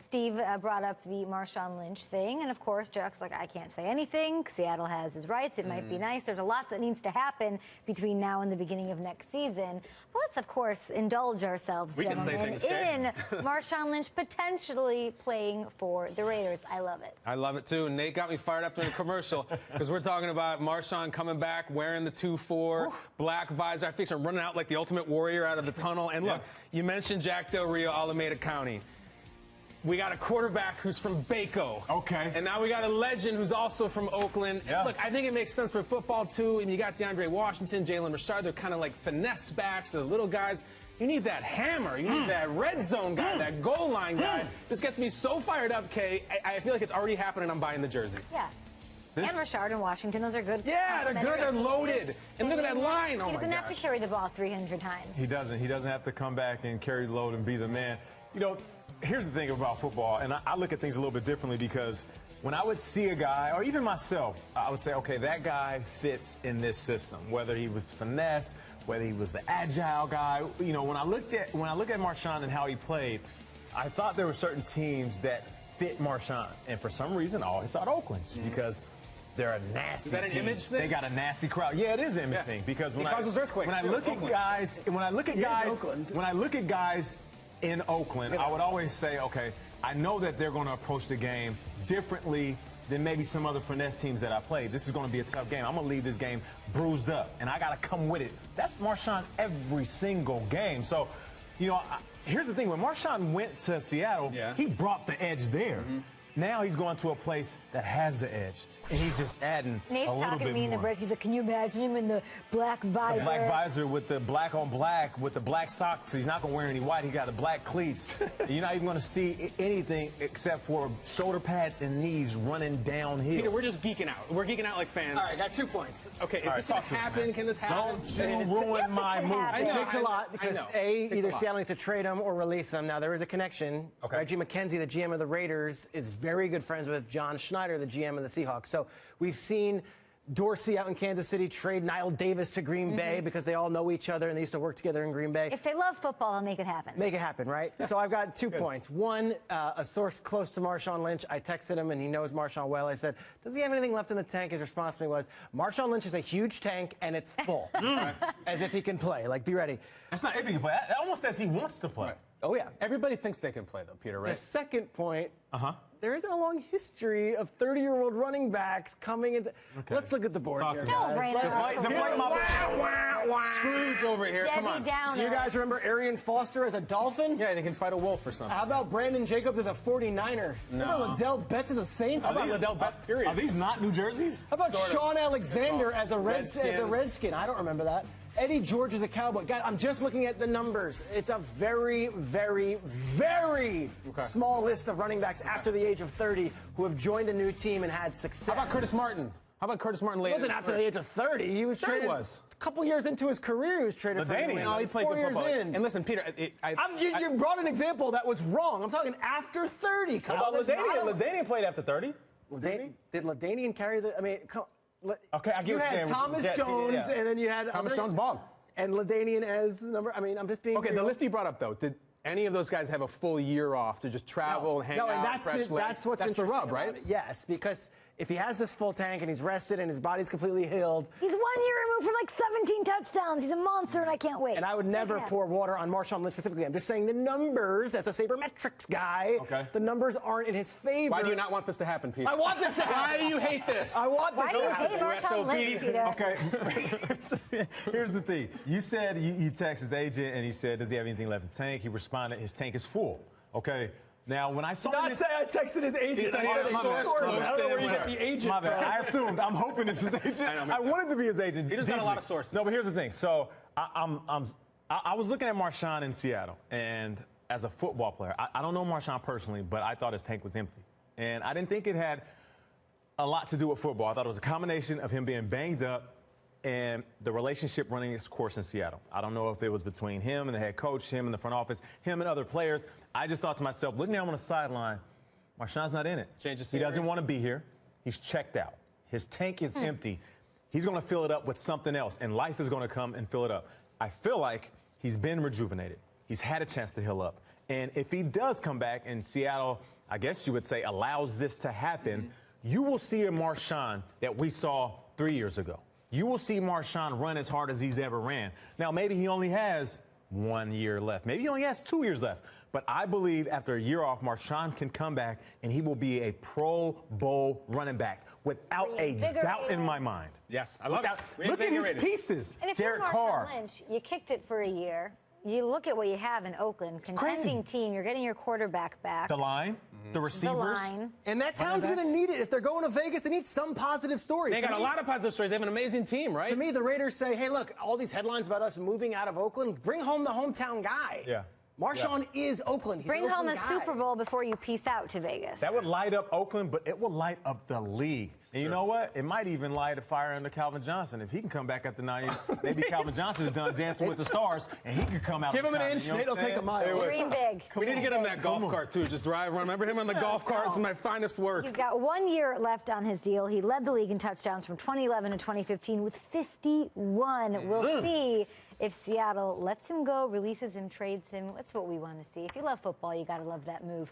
Steve brought up the Marshawn Lynch thing, and of course, Jack's like, I can't say anything. Seattle has his rights. It might be nice. There's a lot that needs to happen between now and the beginning of next season. But let's, of course, indulge ourselves, gentlemen, in Marshawn Lynch potentially playing for the Raiders. I love it. I love it, too. And Nate got me fired up during the commercial because we're talking about Marshawn coming back, wearing the 2-4, black visor. I think I'm running out like the Ultimate Warrior out of the tunnel. And look, you mentioned Jack Del Rio, Alameda County. We got a quarterback who's from Baco. Okay. And now we got a legend who's also from Oakland. Yeah. Look, I think it makes sense for football, too. And you got DeAndre Washington, Jalen Richard. They're kind of like finesse backs. They're the little guys. You need that hammer. You need that red zone guy, that goal line guy. This gets me so fired up, Kay. I feel like it's already happening. I'm buying the jersey. Yeah. And Richard and Washington, those are good. Yeah, they're good. They're loaded. And look at that line. Oh, he doesn't have to carry the ball 300 times. He doesn't. He doesn't have to come back and carry the load and be the man. You know, here's the thing about football, and I look at things a little bit differently because when I would see a guy, or even myself, I would say, okay, that guy fits in this system. Whether he was finesse, whether he was an agile guy. You know, when I look at Marshawn and how he played, I thought there were certain teams that fit Marshawn, and for some reason, I always thought Oakland's because they're a nasty team. Is that an image thing? They got a nasty crowd. Yeah, it is an image thing because when causes earthquakes. When I look at guys, when I look at guys in Oakland, I would always say, okay, I know that they're going to approach the game differently than maybe some other finesse teams that I played. This is going to be a tough game. I'm going to leave this game bruised up, and I got to come with it. That's Marshawn every single game. So, you know, here's the thing. When Marshawn went to Seattle, he brought the edge there. Now he's going to a place that has the edge, and he's just adding Nate's a little talking bit to me in the more. break. He's like, can you imagine him in the black visor? The black visor with the black on black, with the black socks. So he's not going to wear any white. He got the black cleats. You're not even going to see anything except for shoulder pads and knees running downhill. Peter, we're just geeking out. We're geeking out like fans. All right, got 2 points. Okay, is this going to happen? Can this happen? Don't you ruin my mood. It takes a lot because, either Seattle needs to trade him or release him. Now, there is a connection. Okay. Reggie McKenzie, the GM of the Raiders, is very good friends with John Schneider, the GM of the Seahawks. So we've seen Dorsey out in Kansas City trade Niall Davis to Green Bay because they all know each other and they used to work together in Green Bay. If they love football, I'll make it happen. Make it happen, right? So I've got 2 points. One, a source close to Marshawn Lynch, I texted him and he knows Marshawn well. I said, does he have anything left in the tank? His response to me was, Marshawn Lynch is a huge tank and it's full. As if he can play. Like, be ready. That's not if he can play. That almost says he wants to play. Oh, yeah. Everybody thinks they can play, though, Peter, right? The second point, there isn't a long history of 30-year-old running backs coming into. Let's look at the board here, Don't guys. rain Scrooge over here. Come on. Do you guys remember Arian Foster as a Dolphin? Yeah, they can fight a wolf or something. How about Brandon Jacobs as a 49er? No. How about Liddell Betts as a Saint? How about Liddell Betts, period? Are these not New Jerseys? How about Sean Alexander as a Redskin? I don't remember that. Eddie George is a Cowboy. Guys, I'm just looking at the numbers. It's a very, very, very small list of running backs after the age of 30 who have joined a new team and had success. How about Curtis Martin? How about Curtis Martin later? He wasn't after the age of 30. He was traded. A couple years into his career, he was traded for He played 4 good years football. in. And listen, Peter, you brought an example that was wrong. I'm talking after 30. Kyle. What about LaDainian? LaDainian played after 30. Did LaDainian carry the? I mean, okay, I get you what you're had saying. Thomas Jones, and then you had Thomas Jones balled. And LaDainian as the number. I mean, I'm just being. Okay, the list you brought up, though, did any of those guys have a full year off to just travel and hang out? And that's what's the rub, right? Yes, because if he has this full tank and he's rested and his body's completely healed. He's 1 year removed from like 17 touchdowns. He's a monster, and I can't wait. And I would never pour water on Marshawn Lynch specifically. I'm just saying the numbers, as a sabermetrics guy, the numbers aren't in his favor. Why do you not want this to happen, Peter? I want this to happen. Why do you hate this? I want this Why do you hate Marshawn Lynch, Peter? Okay, here's the thing. You said you text his agent, and he said, does he have anything left in the tank? He responded, his tank is full. Okay. Now, when I saw not say I texted his agent. I don't know where you get the agent from. I assumed. I'm hoping it's his agent. I wanted to be his agent. He just got a lot of sources. No, but here's the thing. So I was looking at Marshawn in Seattle, and as a football player, I don't know Marshawn personally, but I thought his tank was empty. And I didn't think it had a lot to do with football. I thought it was a combination of him being banged up and the relationship running its course in Seattle. I don't know if it was between him and the head coach, him and the front office, him and other players. I just thought to myself, looking at him on the sideline, Marshawn's not in it. He doesn't want to be here. He's checked out. His tank is empty. He's going to fill it up with something else, and life is going to come and fill it up. I feel like he's been rejuvenated. He's had a chance to heal up. And if he does come back and Seattle I guess you would say, allows this to happen, you will see a Marshawn that we saw 3 years ago. You will see Marshawn run as hard as he's ever ran. Now, maybe he only has 1 year left. Maybe he only has 2 years left. But I believe after a year off, Marshawn can come back and he will be a Pro Bowl running back without a doubt in my mind. Yes, I love it. Look at his pieces. And if Derek you're Carr. Marshawn Lynch, you kicked it for a year. You look at what you have in Oakland, contending team. You're getting your quarterback back. The line, the receivers. The line. And that town's going to need it. If they're going to Vegas, they need some positive story. They got a lot of positive stories. They have an amazing team, right? To me, the Raiders say, hey, look, all these headlines about us moving out of Oakland, bring home the hometown guy. Yeah. Marshawn is Oakland. He's Bring an home a Oakland guy. Super Bowl before you peace out to Vegas. That would light up Oakland, but it will light up the league. And you know what? It might even light a fire under Calvin Johnson. If he can come back after 9 years, maybe Calvin Johnson is done Dancing with the Stars, and he can come out. Give him an inch, it'll take a mile. Dream big. We need to get him that golf cart, too. Just drive around. Remember him on the golf cart? It's my finest work. He's got 1 year left on his deal. He led the league in touchdowns from 2011 to 2015 with 51. We'll see if Seattle lets him go, releases him, trades him. That's what we want to see. If you love football, you got to love that move.